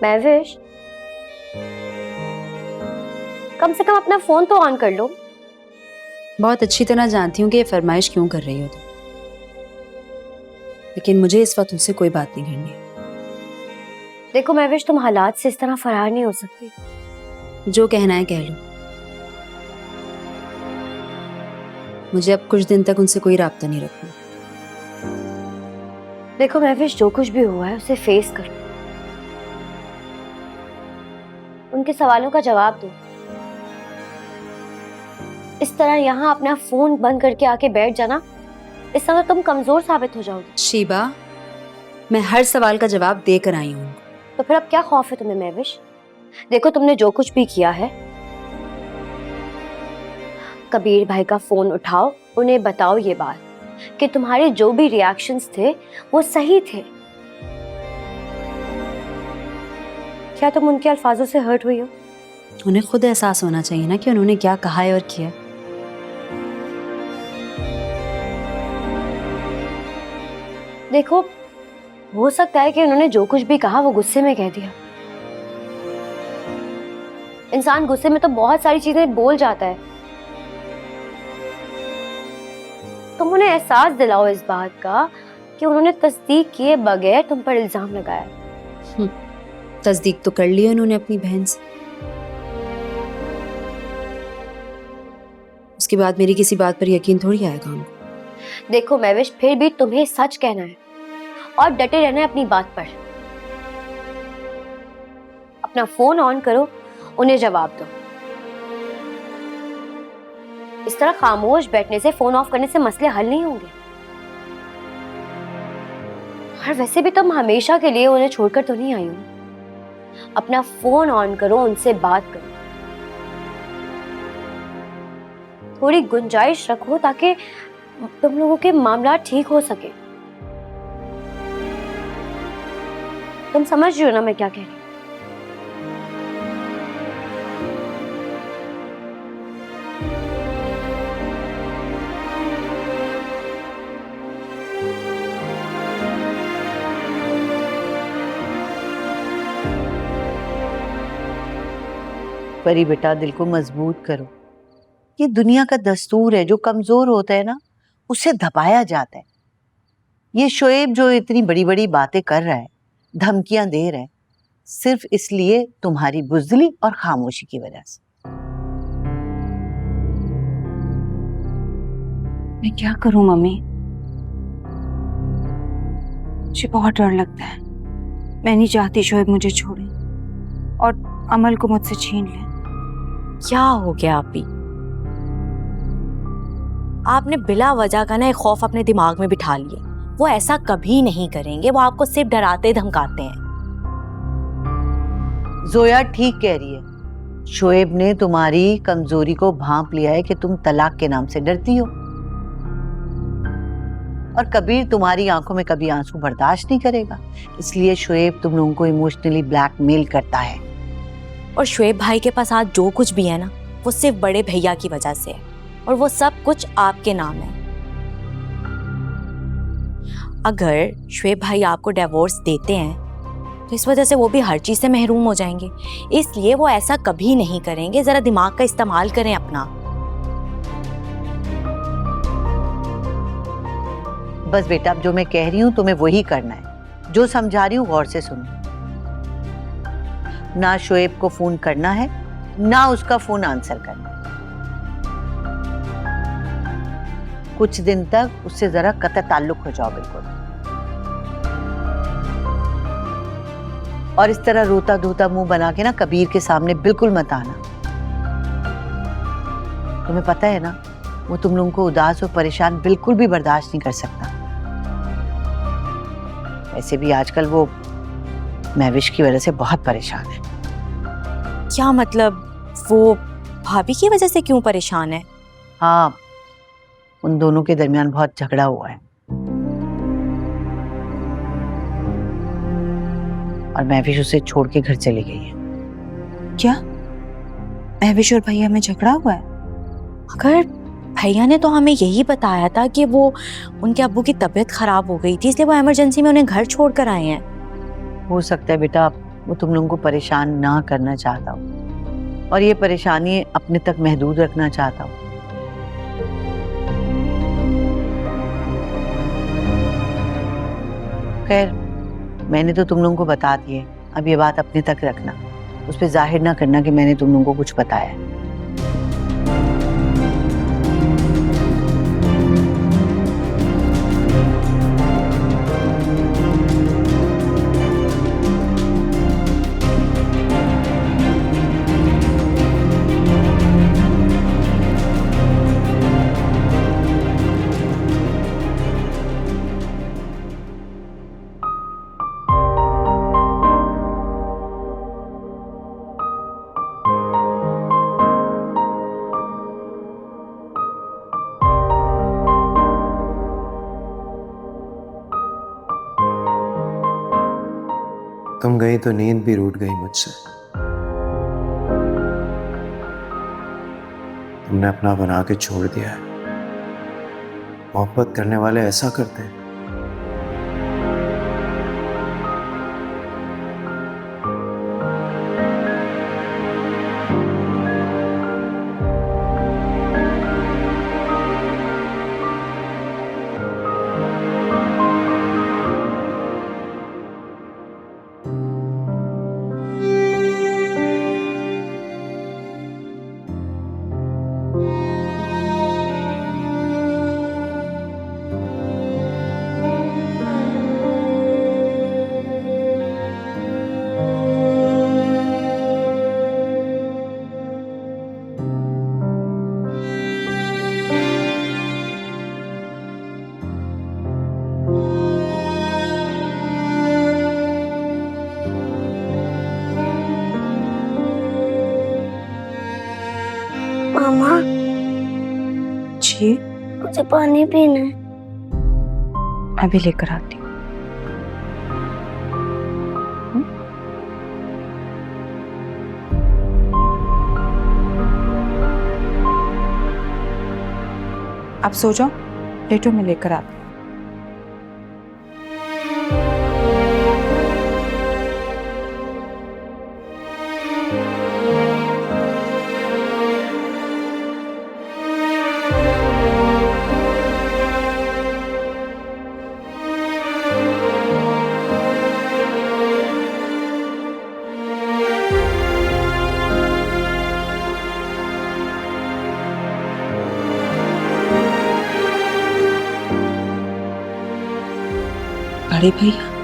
महविश, कम से कम अपना फोन तो ऑन कर लो। बहुत अच्छी तरह जानती हूँ कि ये फरमाइश क्यों कर रही हो तुम, लेकिन मुझे इस वक्त उनसे कोई बात नहीं करनी। देखो महविश, तुम हालात से इस तरह फरार नहीं हो सकती। जो कहना है कह लो। मुझे अब कुछ दिन तक उनसे कोई राब्ता नहीं रखना। देखो महविश, जो कुछ भी हुआ है उसे फेस करो, उनके सवालों का जवाब दो। इस तरह यहाँ अपना फोन बंद करके आके बैठ जाना, इस समय तुम कमजोर साबित हो जाओगे। शीबा, मैं हर सवाल का जवाब देकर आई हूँ। तो फिर अब क्या खौफ है तुम्हें महविश? देखो, तुमने जो कुछ भी किया है, कबीर भाई का फोन उठाओ, उन्हें बताओ ये बात कि तुम्हारे जो भी रिएक्शंस थे वो सही थे। क्या तुम उनके अल्फाजों से हर्ट हुई हो? उन्हें खुद एहसास होना चाहिए ना कि उन्होंने क्या कहा है और किया। देखो, हो सकता है कि उन्होंने जो कुछ भी कहा वो गुस्से में कह दिया। इंसान गुस्से में तो बहुत सारी चीजें बोल जाता है। तुम उन्हें एहसास दिलाओ इस बात का कि उन्होंने तस्दीक किए बगैर तुम पर इल्जाम लगाया। तस्दीक तो कर ली उन्होंने अपनी बहन से, उसके बाद मेरी किसी बात पर यकीन थोड़ी आएगा उनको। देखो महविश, फिर भी तुम्हें सच कहना है और डटे रहना है अपनी बात पर। अपना फोन ऑन करो, उन्हें जवाब दो। इस तरह खामोश बैठने से, फोन ऑफ करने से मसले हल नहीं होंगे। और वैसे भी तुम हमेशा के लिए उन्हें छोड़कर तो नहीं आई हो। अपना फोन ऑन करो, उनसे बात करो, थोड़ी गुंजाइश रखो ताकि तुम लोगों के मामला ठीक हो सके। तुम समझ रही हो ना मैं क्या कह रही हूँ? परी बेटा, दिल को मजबूत करो। ये दुनिया का दस्तूर है, जो कमजोर होता है ना उसे दबाया जाता है। ये शोएब जो इतनी बड़ी बड़ी बातें कर रहा है, धमकियां दे रहा है, सिर्फ इसलिए तुम्हारी बुज़दिली और खामोशी की वजह से। मैं क्या करूं मम्मी? मुझे बहुत डर लगता है। मैं नहीं चाहती शोएब मुझे छोड़े और अमल को मुझसे छीन ले। क्या हो गया आपी? आपने बिला वजह का ना एक खौफ अपने दिमाग में बिठा लिए। वो ऐसा कभी नहीं करेंगे, वो आपको सिर्फ डराते धमकाते हैं। जोया ठीक कह रही है, शोएब ने तुम्हारी कमजोरी को भांप लिया है कि तुम तलाक के नाम से डरती हो, और कबीर तुम्हारी आंखों में कभी आंसू बर्दाश्त नहीं करेगा, इसलिए शोएब तुम लोगों को इमोशनली ब्लैकमेल करता है। और शोएब भाई के पास आज जो कुछ भी है ना, वो सिर्फ बड़े भैया की वजह से है, और वो सब कुछ आपके नाम है। अगर शोएब भाई आपको डिवोर्स देते हैं तो इस वजह से वो भी हर चीज से महरूम हो जाएंगे, इसलिए वो ऐसा कभी नहीं करेंगे। जरा दिमाग का इस्तेमाल करें अपना। बस बेटा, अब जो मैं कह रही हूँ तुम्हें वही करना है। जो समझा रही हूँ गौर से सुनो। ना शोएब को फोन करना है, ना उसका फोन आंसर करना है। कुछ दिन तक उससे जरा कतई ताल्लुक हो जाओ, बिल्कुल। और इस तरह रोता धोता मुंह बना के ना कबीर के सामने बिल्कुल मत आना। तुम्हें पता है ना, वो तुम लोगों को उदास और परेशान बिल्कुल भी बर्दाश्त नहीं कर सकता। ऐसे भी आजकल वो महविश की वजह से बहुत परेशान है। क्या मतलब? वो भाभी की वजह से क्यों परेशान है? हाँ, उन दोनों के दरमियान बहुत झगड़ा हुआ है, और महविश उसे छोड़ के घर चली गई है। क्या महविश और भैया में झगड़ा हुआ है? अगर भैया ने तो हमें यही बताया था कि वो उनके अब्बू की तबीयत खराब हो गई थी, इसलिए वो इमरजेंसी में उन्हें घर छोड़ कर आए हैं। हो सकता है बेटा, वो तुम लोगों को परेशान ना करना चाहता हूँ और ये परेशानी अपने तक महदूद रखना चाहता हूँ। खैर, मैंने तो तुम लोगों को बता दिए, अब ये बात अपने तक रखना, उस पर जाहिर ना करना कि मैंने तुम लोगों को कुछ बताया है। तुम गई तो नींद भी रूठ गई मुझसे। तुमने अपना बना के छोड़ दिया है। मोहब्बत करने वाले ऐसा करते हैं। मामा, जी, मुझे पानी पीना है। अभी लेकर आती हूँ। आप सो जाओ, लेटो, मैं लेकर आती हूँ। बड़े भैया,